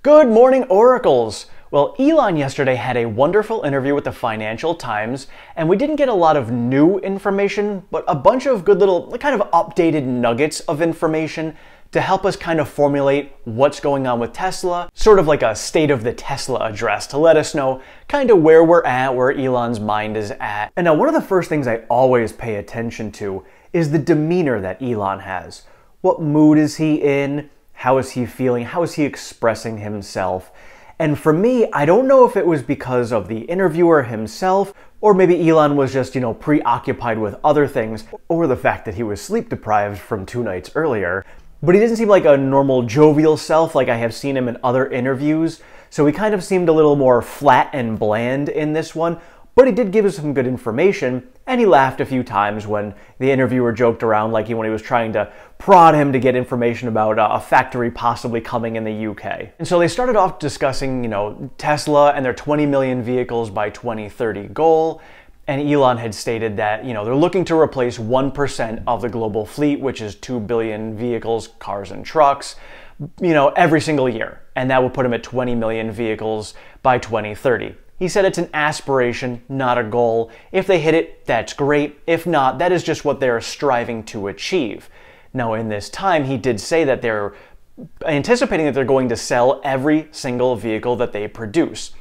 Good morning, Oracles! Well, Elon yesterday had a wonderful interview with the Financial Times, and we didn't get a lot of new information, but a bunch of good little kind of updated nuggets of information to help us kind of formulate what's going on with Tesla, sort of like a state of the Tesla address to let us know kind of where we're at, where Elon's mind is at. And now one of the first things I always pay attention to is the demeanor that Elon has. What mood is he in? How is he feeling? How is he expressing himself? And for me, I don't know if it was because of the interviewer himself, or maybe Elon was just, preoccupied with other things, or the fact that he was sleep deprived from 2 nights earlier. But he doesn't seem like a normal jovial self like I have seen him in other interviews, so he kind of seemed a little more flat and bland in this one, but he did give us some good information, and he laughed a few times when the interviewer joked around like when he was trying to prod him to get information about a factory possibly coming in the UK. And so they started off discussing, Tesla and their 20 million vehicles by 2030 goal. And Elon had stated that, they're looking to replace 1% of the global fleet, which is 2 billion vehicles, cars and trucks, every single year. And that would put him at 20 million vehicles by 2030. He said it's an aspiration, not a goal. If they hit it, that's great. If not, that is just what they're striving to achieve. Now, in this time, he did say that they're anticipating that they're going to sell every single vehicle that they produce.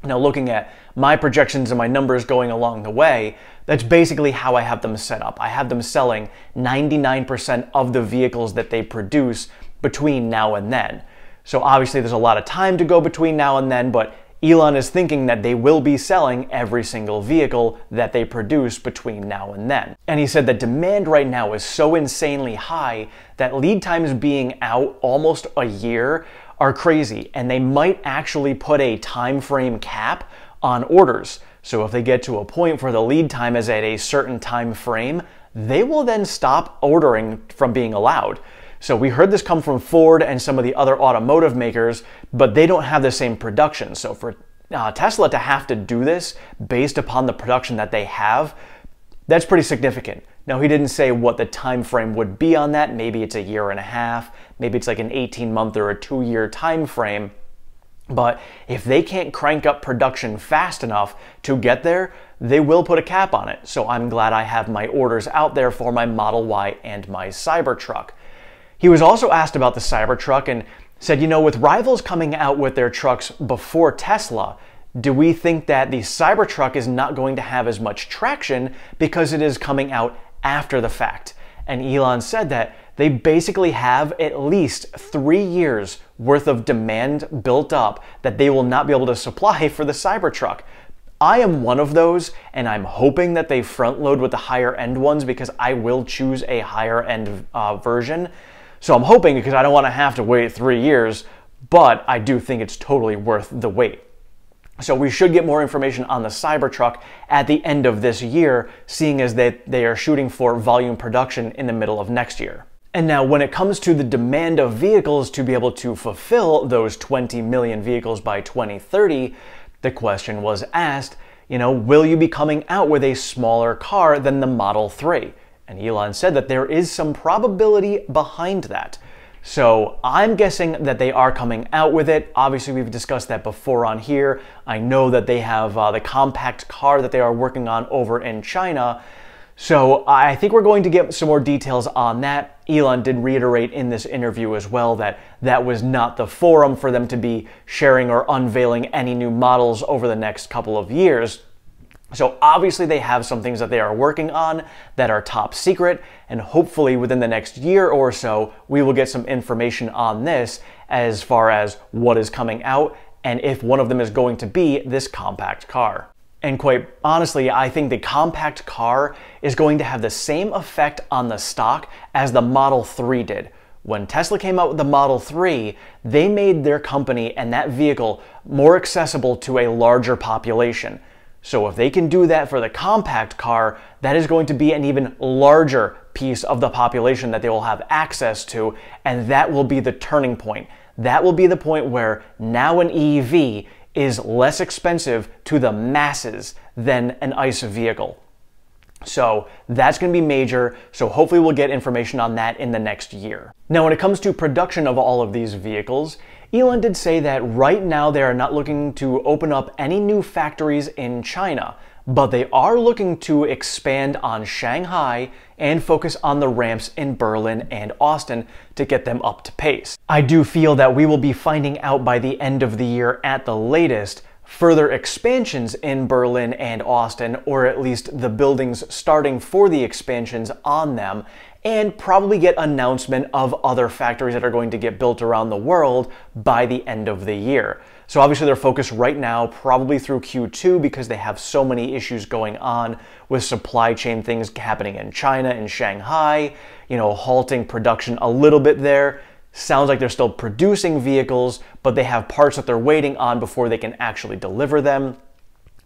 Now, looking at my projections and my numbers going along the way, that's basically how I have them set up. I have them selling 99% of the vehicles that they produce between now and then. So obviously there's a lot of time to go between now and then, but Elon is thinking that they will be selling every single vehicle that they produce between now and then. And he said that demand right now is so insanely high that lead times being out almost a year are crazy, and they might actually put a time frame cap on orders. So if they get to a point where the lead time is at a certain time frame, they will then stop ordering from being allowed. So we heard this come from Ford and some of the other automotive makers, but they don't have the same production. So for Tesla to have to do this based upon the production that they have, that's pretty significant. Now, he didn't say what the time frame would be on that. Maybe it's a year and a half, maybe it's like an 18-month or a 2-year time frame. But if they can't crank up production fast enough to get there, they will put a cap on it. So I'm glad I have my orders out there for my Model Y and my Cybertruck. He was also asked about the Cybertruck and said, with rivals coming out with their trucks before Tesla, do we think that the Cybertruck is not going to have as much traction because it is coming out after the fact? And Elon said that they basically have at least 3 years worth of demand built up that they will not be able to supply for the Cybertruck. I am one of those, and I'm hoping that they front load with the higher end ones because I will choose a higher end version. So I'm hoping, because I don't want to have to wait 3 years, but I do think it's totally worth the wait. So we should get more information on the Cybertruck at the end of this year, seeing as they are shooting for volume production in the middle of next year. And now when it comes to the demand of vehicles to be able to fulfill those 20 million vehicles by 2030, the question was asked, will you be coming out with a smaller car than the Model 3? And Elon said that there is some probability behind that. So I'm guessing that they are coming out with it. Obviously, we've discussed that before on here. I know that they have the compact car that they are working on over in China. So I think we're going to get some more details on that. Elon did reiterate in this interview as well that that was not the forum for them to be sharing or unveiling any new models over the next couple of years. So obviously they have some things that they are working on that are top secret, and hopefully within the next year or so, we will get some information on this as far as what is coming out and if one of them is going to be this compact car. And quite honestly, I think the compact car is going to have the same effect on the stock as the Model 3 did. When Tesla came out with the Model 3, they made their company and that vehicle more accessible to a larger population. So if they can do that for the compact car, that is going to be an even larger piece of the population that they will have access to, and that will be the turning point. That will be the point where now an EV is less expensive to the masses than an ICE vehicle. So that's going to be major, so hopefully we'll get information on that in the next year. Now when it comes to production of all of these vehicles, Elon did say that right now they are not looking to open up any new factories in China, but they are looking to expand on Shanghai and focus on the ramps in Berlin and Austin to get them up to pace. I do feel that we will be finding out by the end of the year at the latest further expansions in Berlin and Austin, or at least the buildings starting for the expansions on them, and probably get announcement of other factories that are going to get built around the world by the end of the year. So obviously they're focused right now probably through Q2 because they have so many issues going on with supply chain things happening in China and Shanghai, halting production a little bit there. Sounds like they're still producing vehicles, but they have parts that they're waiting on before they can actually deliver them.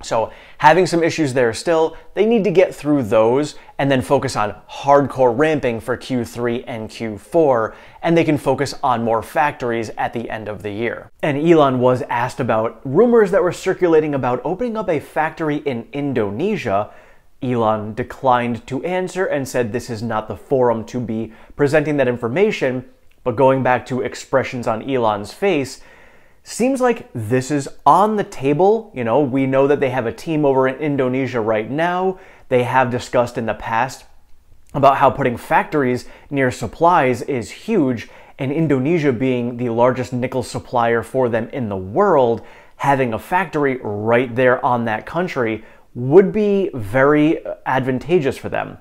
So having some issues there still, they need to get through those and then focus on hardcore ramping for Q3 and Q4, and they can focus on more factories at the end of the year. And Elon was asked about rumors that were circulating about opening up a factory in Indonesia. Elon declined to answer and said this is not the forum to be presenting that information, but going back to expressions on Elon's face, seems like this is on the table. We know that they have a team over in Indonesia right now. They have discussed in the past about how putting factories near supplies is huge, and Indonesia being the largest nickel supplier for them in the world, having a factory right there on that country would be very advantageous for them.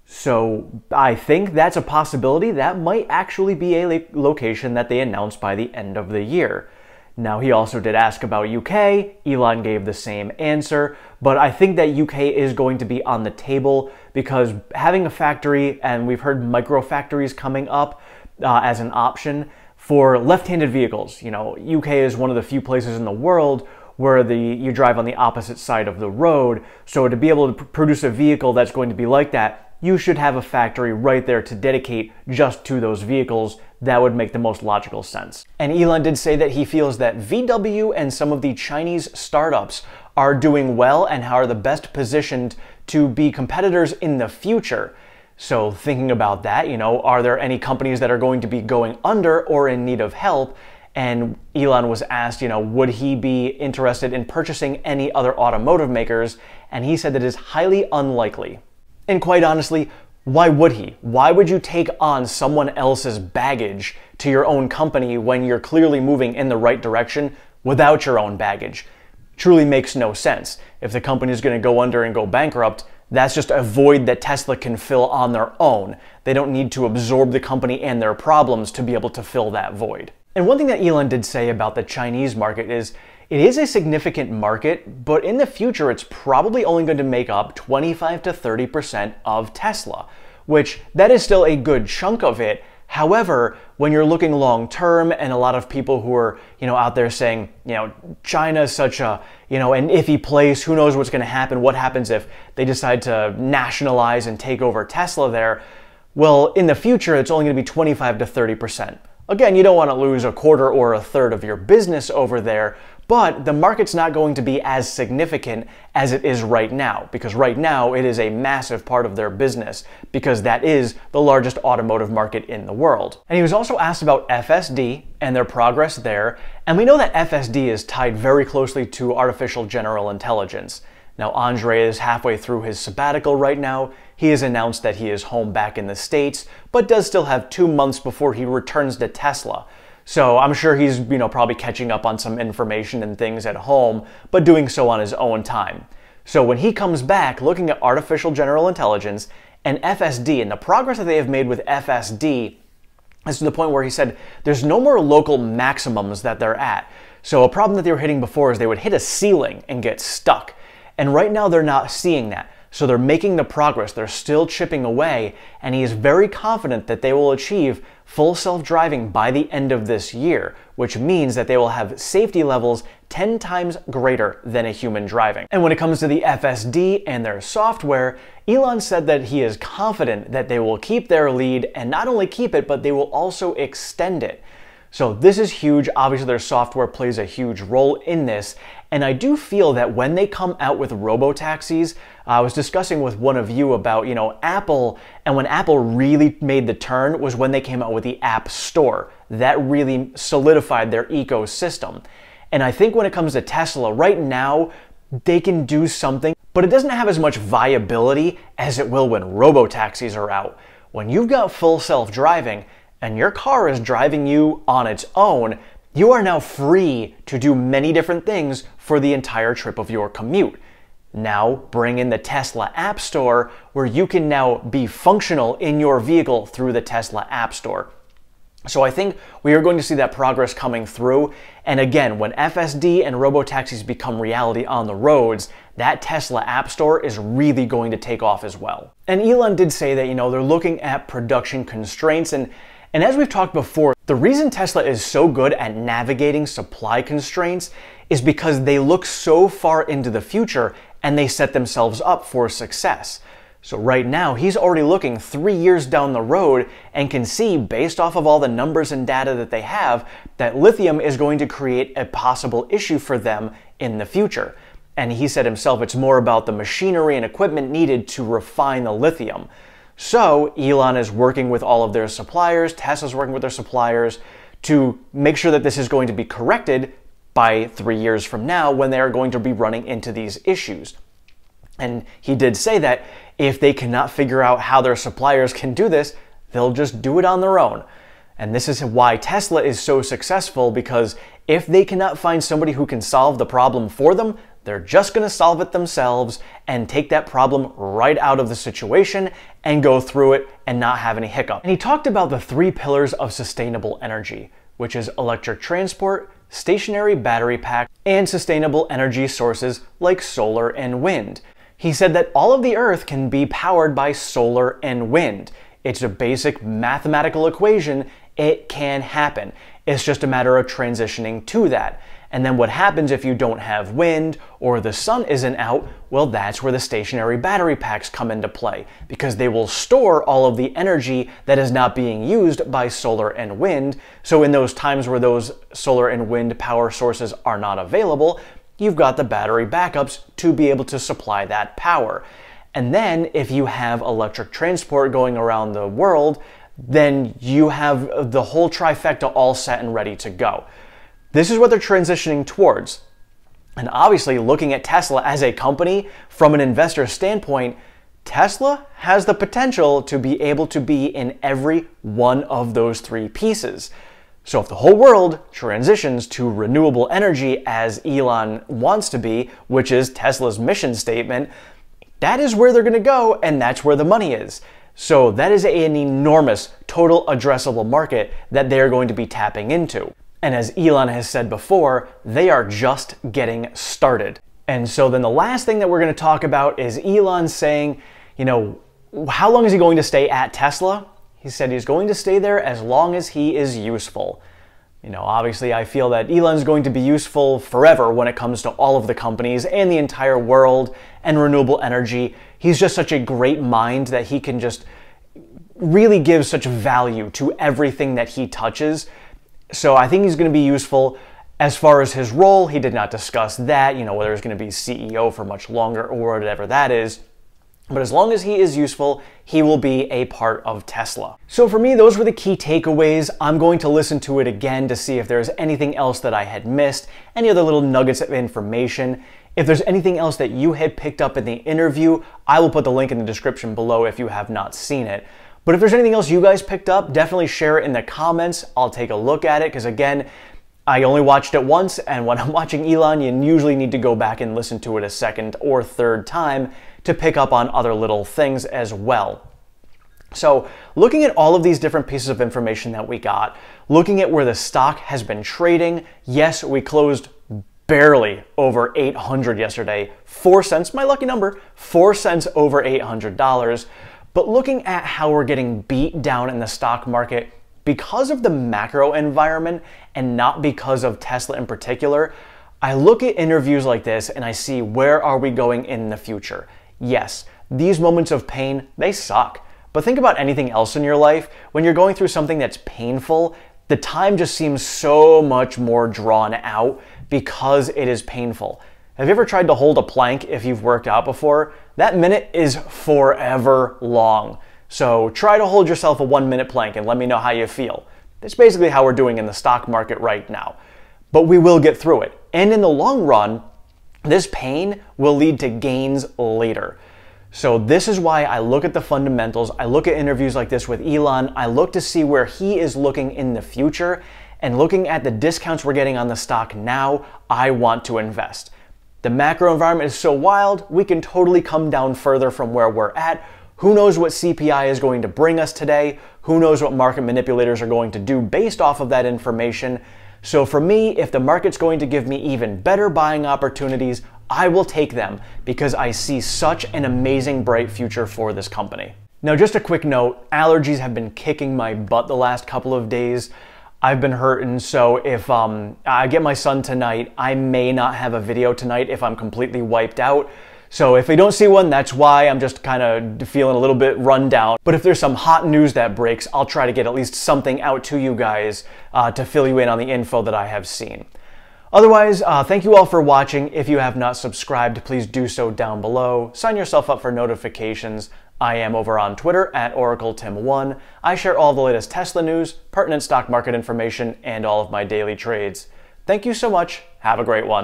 So I think that's a possibility. That might actually be a location that they announce by the end of the year. Now, he also did ask about UK. Elon gave the same answer, but I think that UK is going to be on the table because having a factory, and we've heard micro factories coming up as an option for left-handed vehicles. UK is one of the few places in the world where you drive on the opposite side of the road. So to be able to produce a vehicle that's going to be like that, you should have a factory right there to dedicate just to those vehicles. That would make the most logical sense. And Elon did say that he feels that VW and some of the Chinese startups are doing well and are the best positioned to be competitors in the future. So thinking about that, are there any companies that are going to be going under or in need of help? And Elon was asked, would he be interested in purchasing any other automotive makers? And he said that it is highly unlikely. And quite honestly, why would he? Why would you take on someone else's baggage to your own company when you're clearly moving in the right direction without your own baggage? Truly makes no sense. If the company is going to go under and go bankrupt, that's just a void that Tesla can fill on their own. They don't need to absorb the company and their problems to be able to fill that void. And one thing that Elon did say about the Chinese market is it is a significant market, but in the future it's probably only going to make up 25 to 30% of Tesla, which that is still a good chunk of it. However, when you're looking long term, and a lot of people who are, out there saying, China is such a, an iffy place, who knows what's going to happen, what happens if they decide to nationalize and take over Tesla there? Well, in the future, it's only going to be 25 to 30%. Again, you don't want to lose a quarter or a third of your business over there, but the market's not going to be as significant as it is right now, because right now it is a massive part of their business, because that is the largest automotive market in the world. And he was also asked about FSD and their progress there, and we know that FSD is tied very closely to artificial general intelligence. Now, Andre is halfway through his sabbatical right now. He has announced that he is home back in the States, but does still have 2 months before he returns to Tesla. So I'm sure he's, probably catching up on some information and things at home, but doing so on his own time. So when he comes back, looking at artificial general intelligence and FSD and the progress that they have made with FSD is to the point where he said there's no more local maximums that they're at. So a problem that they were hitting before is they would hit a ceiling and get stuck. And right now they're not seeing that. So they're making the progress, they're still chipping away, and he is very confident that they will achieve full self-driving by the end of this year, which means that they will have safety levels 10 times greater than a human driving. And when it comes to the FSD and their software, Elon said that he is confident that they will keep their lead, and not only keep it, but they will also extend it. So this is huge. Obviously their software plays a huge role in this, And I do feel that when they come out with robo-taxis, I was discussing with one of you about, Apple, and when Apple really made the turn was when they came out with the App Store. That really solidified their ecosystem. And I think when it comes to Tesla, right now, they can do something, but it doesn't have as much viability as it will when robo-taxis are out. When you've got full self-driving and your car is driving you on its own, you are now free to do many different things for the entire trip of your commute. Now bring in the Tesla App Store where you can now be functional in your vehicle through the Tesla App Store. So I think we are going to see that progress coming through. And again, when FSD and robo-taxis become reality on the roads, that Tesla App Store is really going to take off as well. And Elon did say that, they're looking at production constraints. And as we've talked before, the reason Tesla is so good at navigating supply constraints is because they look so far into the future and they set themselves up for success. So right now, he's already looking 3 years down the road and can see, based off of all the numbers and data that they have, that lithium is going to create a possible issue for them in the future. And he said himself, it's more about the machinery and equipment needed to refine the lithium. So Elon is working with all of their suppliers, Tesla's working with their suppliers to make sure that this is going to be corrected by 3 years from now when they are going to be running into these issues. And he did say that if they cannot figure out how their suppliers can do this, they'll just do it on their own. And this is why Tesla is so successful, because if they cannot find somebody who can solve the problem for them, they're just going to solve it themselves and take that problem right out of the situation and go through it and not have any hiccup. And he talked about the 3 pillars of sustainable energy, which is electric transport, stationary battery pack, and sustainable energy sources like solar and wind. He said that all of the Earth can be powered by solar and wind. It's a basic mathematical equation. It can happen. It's just a matter of transitioning to that. And then what happens if you don't have wind or the sun isn't out? Well, that's where the stationary battery packs come into play, because they will store all of the energy that is not being used by solar and wind. So in those times where those solar and wind power sources are not available, you've got the battery backups to be able to supply that power. And then if you have electric transport going around the world, then you have the whole trifecta all set and ready to go. This is what they're transitioning towards. And obviously, looking at Tesla as a company from an investor standpoint, Tesla has the potential to be able to be in every one of those 3 pieces. So if the whole world transitions to renewable energy as Elon wants to be, which is Tesla's mission statement, that is where they're going to go, and that's where the money is. So that is an enormous total addressable market that they're going to be tapping into. And as Elon has said before, they are just getting started. And so then the last thing that we're going to talk about is Elon saying, how long is he going to stay at Tesla? He said he's going to stay there as long as he is useful. Obviously I feel that Elon's going to be useful forever when it comes to all of the companies and the entire world and renewable energy. He's just such a great mind that he can just really give such value to everything that he touches. So I think he's going to be useful. As far as his role, he did not discuss that, whether he's going to be CEO for much longer or whatever that is. But as long as he is useful, he will be a part of Tesla. So for me, those were the key takeaways. I'm going to listen to it again to see if there's anything else that I had missed, any other little nuggets of information. If there's anything else that you had picked up in the interview, I will put the link in the description below if you have not seen it. But if there's anything else you guys picked up, definitely share it in the comments. I'll take a look at it, because again, I only watched it once, and when I'm watching Elon, you usually need to go back and listen to it a second or third time to pick up on other little things as well. So looking at all of these different pieces of information that we got, looking at where the stock has been trading, yes, we closed barely over 800 yesterday, 4 cents, my lucky number, 4 cents over $800. But looking at how we're getting beat down in the stock market because of the macro environment and not because of Tesla in particular, I look at interviews like this and I see, where are we going in the future? Yes, these moments of pain, they suck. But think about anything else in your life. When you're going through something that's painful, the time just seems so much more drawn out because it is painful. Have you ever tried to hold a plank if you've worked out before? That minute is forever long. So try to hold yourself a 1-minute plank and let me know how you feel. That's basically how we're doing in the stock market right now. But we will get through it. And in the long run, this pain will lead to gains later. So this is why I look at the fundamentals, I look at interviews like this with Elon, I look to see where he is looking in the future, and looking at the discounts we're getting on the stock now, I want to invest. The macro environment is so wild, we can totally come down further from where we're at. Who knows what CPI is going to bring us today? Who knows what market manipulators are going to do based off of that information? So for me, if the market's going to give me even better buying opportunities, I will take them because I see such an amazing bright future for this company. Now, just a quick note, allergies have been kicking my butt the last couple of days. I've been hurting, so if I get my son tonight, I may not have a video tonight if I'm completely wiped out. So if we don't see one, that's why. I'm just kind of feeling a little bit run down. But if there's some hot news that breaks, I'll try to get at least something out to you guys to fill you in on the info that I have seen. Otherwise, thank you all for watching. If you have not subscribed, please do so down below. Sign yourself up for notifications. I am over on Twitter at OracleTim1. I share all the latest Tesla news, pertinent stock market information, and all of my daily trades. Thank you so much. Have a great one.